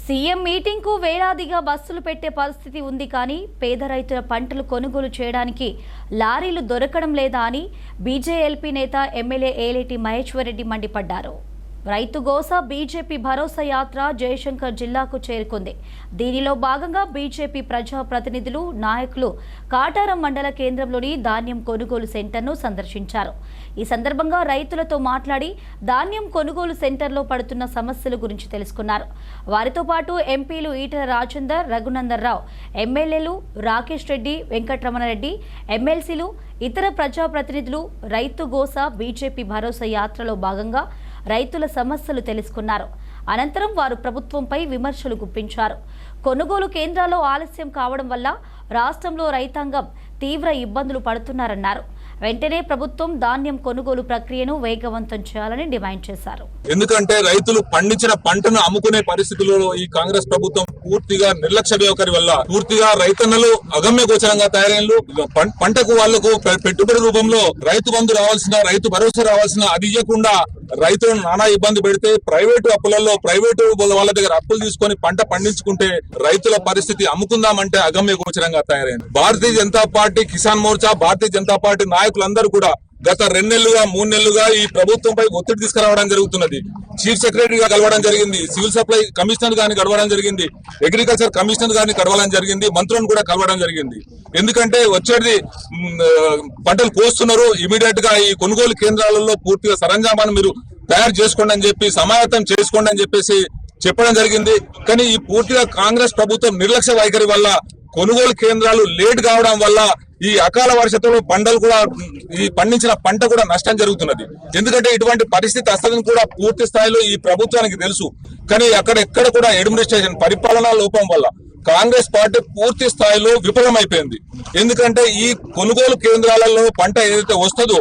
CM meeting కు వేలాదిగా బస్సులు పెట్టే పరిస్థితి ఉంది కానీ పేద రైతుల పంటలు కొనుగోలు చేయడానికి లారీలు దొరకడం లేదా అని బీజేఎల్పీ నేత ఎమ్మెల్యే ఏలేటి మహేశ్వర్ రెడ్డి మండిపడ్డారు. రైతు గోస బీజేపీ భరోసా యాత్ర జయశంకర్ జిల్లాకు చేరుకుంది. దీనిలో భాగంగా బీజేపీ ప్రజా ప్రతినిధులు నాయకులు కాటారం మండల కేంద్రంలోని ధాన్యం కొనుగోలు సెంటర్ను సందర్శించారు. ఈ సందర్భంగా రైతులతో మాట్లాడి ధాన్యం కొనుగోలు సెంటర్లో పడుతున్న సమస్యల గురించి తెలుసుకున్నారు. వారితో పాటు ఎంపీలు ఈటల రాజేందర్, రఘునందన్ రావు, ఎమ్మెల్యేలు రాకేష్ రెడ్డి, వెంకటరమణారెడ్డి, ఎమ్మెల్సీలు, ఇతర ప్రజాప్రతినిధులు రైతు గోస బీజేపీ భరోసా యాత్రలో భాగంగా రైతుల సమస్యలు తెలుసుకున్నారు. అనంతరం వారు ప్రభుత్వంపై విమర్శలు గుప్పించారు. కొనుగోలు కేంద్రాల్లో ఆలస్యం కావడం వల్ల రాష్ట్రంలో రైతాంగం తీవ్ర ఇబ్బందులు పడుతున్నారన్నారు. వెంటనే ప్రభుత్వం ధాన్యం కొనుగోలు ప్రక్రియను వేగవంతం చేయాలని డిమాండ్ చేశారు. ఎందుకంటే రైతులు పండించిన పంటను అమ్ముకునే పరిస్థితుల్లో ఈ కాంగ్రెస్ ప్రభుత్వం పూర్తిగా నిర్లక్ష్య వైఖరి వల్ల పూర్తిగా రైతన్నలు అగమ్య గోచరంగా తయారైన పంటకు వాళ్లకు పెట్టుబడి రూపంలో రైతు బంధు రావాల్సిన, రైతు భరోసా రావాల్సిన అది ఇవ్వకుండా రైతులను నానా ఇబ్బంది పెడితే ప్రైవేటు అప్పులలో ప్రైవేటు వాళ్ళ దగ్గర అప్పులు తీసుకొని పంట పండించుకుంటే రైతుల పరిస్థితి అమ్ముకుందామంటే అగమ్య గోచరంగా తయారైంది. భారతీయ జనతా పార్టీ, కిసాన్ మోర్చా, భారతీయ జనతా పార్టీ నాయకులందరూ కూడా గత 2 నెలలుగా 3 నెలలుగా ఈ ప్రభుత్వంపై ఒత్తిడి తీసుకురావడం జరుగుతున్నది. చీఫ్ సెక్రటరీగా కలవడం జరిగింది, సివిల్ సప్లై కమిషనర్ గారిని కలవడం జరిగింది, అగ్రికల్చర్ కమిషనర్ గారిని కలవడం జరిగింది, మంత్రులను కూడా కలవడం జరిగింది. ఎందుకంటే వచ్చేది పంటలు కోస్తున్నారు, ఇమీడియట్ గా ఈ కొనుగోలు కేంద్రాలలో పూర్తిగా సరంజామాను మీరు తయారు చేసుకోండి అని చెప్పి, సమాయత్తం చేసుకోండి అని చెప్పేసి చెప్పడం జరిగింది. కానీ ఈ పూర్తిగా కాంగ్రెస్ ప్రభుత్వం నిర్లక్ష్య వైఖరి వల్ల కొనుగోలు కేంద్రాలు లేట్ కావడం వల్ల ఈ అకాల వర్షంలో పంటలు కూడా ఈ పండించిన పంట కూడా నష్టం జరుగుతున్నది. ఎందుకంటే ఇటువంటి పరిస్థితి అసలు కూడా పూర్తి స్థాయిలో ఈ ప్రభుత్వానికి తెలుసు. కానీ ఎక్కడ కూడా అడ్మినిస్ట్రేషన్ పరిపాలనా లోపం వల్ల కాంగ్రెస్ పార్టీ పూర్తి స్థాయిలో విఫలమైపోయింది. ఎందుకంటే ఈ కొనుగోలు కేంద్రాలలో పంట ఏదైతే వస్తుందో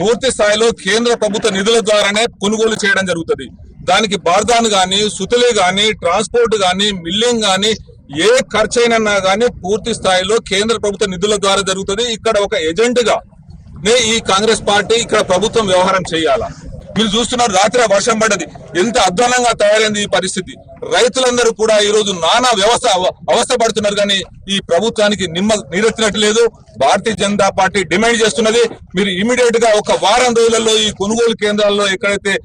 పూర్తి స్థాయిలో కేంద్ర ప్రభుత్వ నిధుల ద్వారానే కొనుగోలు చేయడం జరుగుతుంది. దానికి బార్దాన్ గాని, సుతలే గాని, ట్రాన్స్పోర్ట్ గాని, మిల్లింగ్ గాని, ఏ ఖర్చు అయినా గానీ పూర్తి స్థాయిలో కేంద్ర ప్రభుత్వ నిధుల ద్వారా జరుగుతుంది. ఇక్కడ ఒక ఏజెంట్ గా ఈ కాంగ్రెస్ పార్టీ ఇక్కడ ప్రభుత్వం వ్యవహారం చేయాలా? మీరు చూస్తున్నారు, రాత్రి వర్షం పడ్డది, ఎంత అధ్వానంగా తయారైంది ఈ పరిస్థితి. రైతులందరూ కూడా ఈ రోజు నానా అవస్థ పడుతున్నారు. కానీ ఈ ప్రభుత్వానికి నీరెత్తినట్టు లేదు. భారతీయ జనతా పార్టీ డిమాండ్ చేస్తున్నది, మీరు ఇమీడియట్ గా ఒక వారం రోజులలో ఈ కొనుగోలు కేంద్రాల్లో ఎక్కడైతే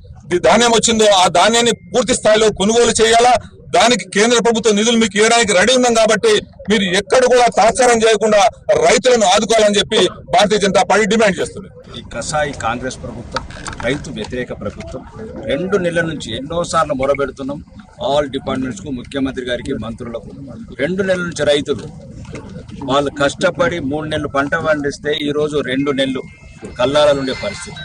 ధాన్యం వచ్చిందో ఆ ధాన్యాన్ని పూర్తి స్థాయిలో కొనుగోలు చేయాలా. దానికి కేంద్ర ప్రభుత్వం నిధులు మీకు ఇవ్వడానికి రెడీ ఉన్నాం కాబట్టి మీరు ఎక్కడ కూడా తాత్సారం చేయకుండా రైతులను ఆదుకోవాలని చెప్పి భారతీయ జనతా పార్టీ డిమాండ్ చేస్తుంది. ఈ కసాయి కాంగ్రెస్ ప్రభుత్వం రైతు వ్యతిరేక ప్రభుత్వం. 2 నెలల నుంచి ఎన్నోసార్లు మొరబెడుతున్నాం ఆల్ డిపార్ట్మెంట్స్ కు, ముఖ్యమంత్రి గారికి, మంత్రులకు. 2 నెలల నుంచి రైతులు వాళ్ళు కష్టపడి 3 నెలలు పంట పండిస్తే ఈ రోజు 2 నెలలు కల్లాలలో ఉండే పరిస్థితి.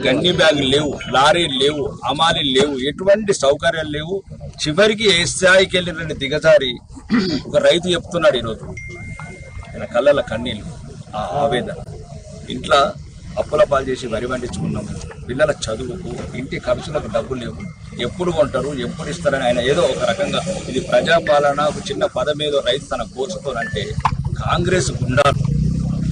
గన్ని బ్యాగులు లేవు, లారీలు లేవు, అమాలీలు లేవు, ఎటువంటి సౌకర్యాలు లేవు. చివరికి ఏ స్థాయికి వెళ్ళిన దిగజారి ఒక రైతు చెప్తున్నాడు ఈరోజు ఆయన కళ్ళల కన్నీళ్ళు, ఆ ఆవేదన. ఇంట్లో అప్పుల పాలు చేసి వరి పండించుకున్నాము, పిల్లల చదువుకు, ఇంటి ఖర్చులకు డబ్బులు లేవు, ఎప్పుడు కొంటారు, ఎప్పుడు ఇస్తారని ఆయన ఏదో ఒక రకంగా ఇది ప్రజాపాలన ఒక చిన్న పదం ఏదో రైతు తన కోర్చుతోనంటే కాంగ్రెస్ గుండాలు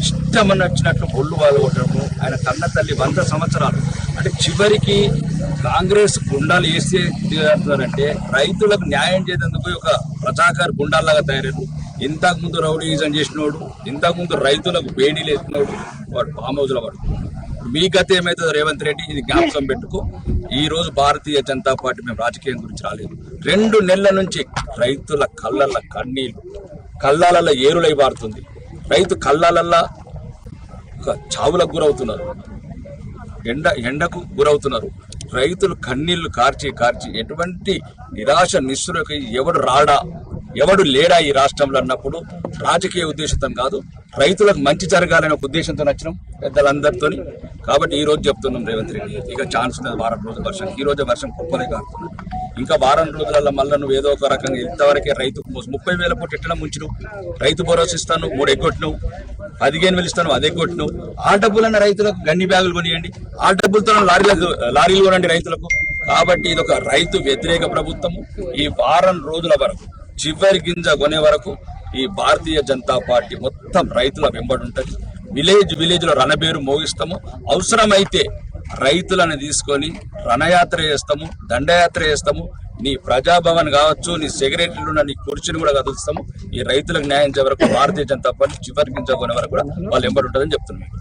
ఇష్టమని వచ్చినట్లు ఒళ్ళు వాళ్ళు కొట్టడము. ఆయన కన్న తల్లి 100 సంవత్సరాలు అంటే చివరికి కాంగ్రెస్ గుండాలు వేస్తే దిగుతున్నారంటే రైతులకు న్యాయం చేసేందుకు ఒక ప్రజాకార గుండాల్లాగా తయారయ్యారు. ఇంతకుముందు రౌడీజం చేసినోడు, ఇంతకుముందు రైతులకు బేడీలు వేసినోడు వాడు ఫామ్ హౌస్లో పడుతున్నాడు. మీ గత ఏమవుతుందో రేవంత్ రెడ్డి ఇది జ్ఞాపకం పెట్టుకో. ఈ రోజు భారతీయ జనతా పార్టీ మేము రాజకీయం గురించి రాలేదు. 2 నెలల నుంచి రైతుల కళ్ళల్లో కన్నీళ్ళు, కళ్ళాలలో ఏరులై పారుతుంది. రైతు కళ్ళాలల్లా చావులకు గురవుతున్నారు, ఎండకు గురవుతున్నారు. రైతులు కన్నీళ్లు కార్చి ఎటువంటి నిరాశ నిస్సురకి ఎవడు రాడా, ఎవడు లేడా ఈ రాష్ట్రంలో అన్నప్పుడు రాజకీయ ఉద్దేశంతో కాదు, రైతులకు మంచి జరగాలనే ఒక ఉద్దేశంతో వచ్చినాం పెద్దలందరితో. కాబట్టి ఈ రోజు చెప్తున్నాం రేవంత్ రెడ్డి ఇక ఛాన్స్ ఉన్నది. వారం రోజుల వర్షం, ఈ రోజే వర్షం కుప్పలే కారుతున్నాం. ఇంకా వారం రోజులలో మళ్ళీ నువ్వు ఏదో ఒక రకంగా ఇంతవరకే రైతు 30,000 కోట్లు ఎట్లా ముంచినావు, రైతు భరోసా ఇస్తాను 3 ఎగ్గొట్టినావు, 15,000 ఇస్తాను అది ఎగ్గొట్టినావు. ఆ డబ్బులన్న రైతులకు గన్ని బ్యాగులు కొనియండి, ఆ డబ్బులతో లారీలు కొనండి రైతులకు. కాబట్టి ఇది ఒక రైతు వ్యతిరేక ప్రభుత్వము. ఈ వారం రోజుల వరకు చివరి గింజ కొనే వరకు ఈ భారతీయ జనతా పార్టీ మొత్తం రైతుల వెంబడి ఉంటుంది. విలేజ్ లో రణబేరు మోగిస్తాము. అవసరమైతే రైతులను తీసుకొని రణయాత్ర చేస్తాము, దండయాత్ర చేస్తాము. నీ ప్రజాభవన్ కావచ్చు, నీ సెక్రటరీలు ఉన్న నీ కుర్చీని కూడా కదులుస్తాము. ఈ రైతులకు న్యాయం చేయ వరకు భారతీయ జనతా పార్టీ చివరికి వరకు కూడా వాళ్ళు ఎంబడి ఉంటుందని చెప్తున్నాం.